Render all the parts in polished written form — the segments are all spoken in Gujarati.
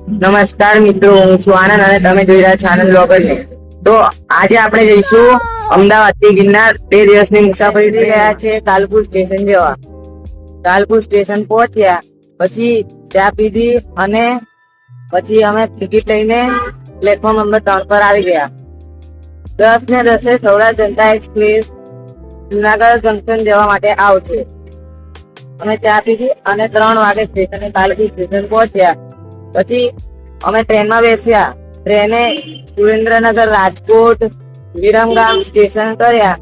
નમસ્કાર મિત્રો, હું છું આનંદ અને તમે જોઈ રહ્યા છો આનંદ બ્લોગર ને. તો આજે આપણે જઈશું અમદાવાદ થી ગિરનાર 2 દિવસની મુસાફરી થઈ રહ્યા છે. કાલપુર સ્ટેશન જેવા કાલપુર સ્ટેશન પહોંચ્યા પછી ચા પીધી અને પછી અમે ટિકિટ લઈને પ્લેટફોર્મ નંબર 3 પર આવી ગયા. 10:10 સૌરાષ્ટ્ર જનતા એક્સપ્રેસ જુનાગઢ જંકશન જવા માટે આવશે. અમે ચા પીધી અને 3 વાગે સ્ટેશને કાલપુર સ્ટેશન પહોંચ્યા. પછી અમે ટ્રેનમાં બેસ્યા. ટ્રેને સુરેન્દ્રનગર, રાજકોટ, વિરમગામ સ્ટેશન કર્યા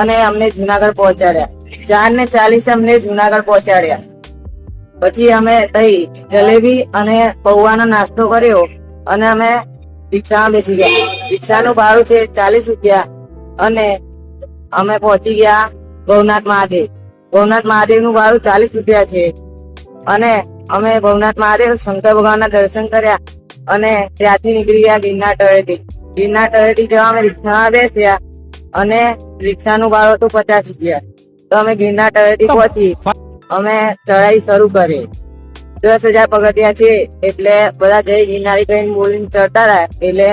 અને અમને જુનાગઢ પહોંચાડ્યા. 4:40 અમને જુનાગઢ પહોંચાડ્યા. પછી અમે તઈ જલેબી અને પૌવાનો નાસ્તો કર્યો અને અમે રિક્ષામાં બેસી ગયા. રિક્ષાનું ભાડું છે 40 રૂપિયા અને અમે પહોંચી ગયા ભવનાથ મહાદેવ. ભવનાથ મહાદેવનું ભાડું 40 રૂપિયા છે અને અમે ભવનાથ મહાદેવ શંકર ભગવાનના દર્શન કર્યા અને ત્યાંથી નીકળી ગયા ગિરનાર તળેટી. ગિરનાર તળેટી જવા અમે રિક્ષામાં બેસ્યા અને રિક્ષાનું ભાડું હતું 50 રૂપિયા. તો અમે ગિરનાર તળેટી પહોંચી અમે ચઢાઈ શરૂ કરી. 10,000 પગથિયા છે એટલે બધા જય ગિરનારી કહીને બોલીને ચડતા રહ્યા. એટલે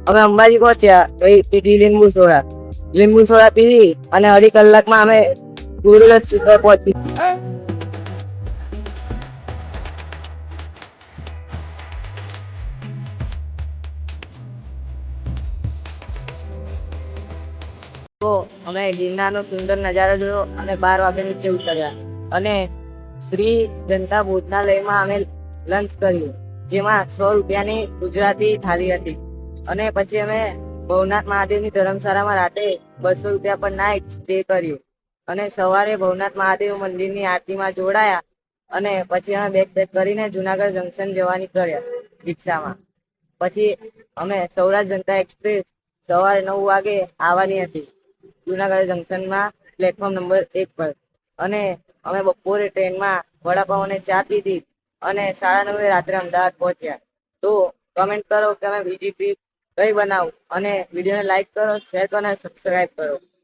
અમે અંબાજી પહોંચ્યા. પીધી લીંબુ સોડા પીધી અને અઢી કલાકમાં અમે ગુરુદત્ત શિખર પહોંચી. તો અમે ગિરનારનો સુંદર નજારો જોયો અને 12 વાગે નીચે ઉતર્યા અને શ્રી જનતા ભોજનાલયમાં અમે લંચ કર્યું, જેમાં 100 રૂપિયાની ગુજરાતી થાળી હતી. અને પછી અમે ભવનાથ મહાદેવની ધર્મશાળામાં રાતે 200 રૂપિયા પર નાઇટ સ્ટે કર્યું અને સવારે ભવનાથ મહાદેવ મંદિરની આરતીમાં જોડાયા અને પછી અમે બેગ પેક કરીને જુનાગઢ જંકશન જવા નીકળ્યા રિક્ષામાં. પછી અમે સૌરાષ્ટ્ર જનતા એક્સપ્રેસ સવારે 9 વાગે આવવાની હતી જુનાગઢ જંકશનમાં પ્લેટફોર્મ નંબર 1 પર અને અમે બપોરે ટ્રેનમાં વડાપાઉં અને ચા પીધી અને 9:30 રાત્રે અમદાવાદ પહોંચ્યા. તો કમેન્ટ કરો કે અમે બીજી ટ્રીપ કઈ બનાવું અને વિડીયોને લાઈક કરો, શેર કરો અને સબસ્ક્રાઈબ કરો.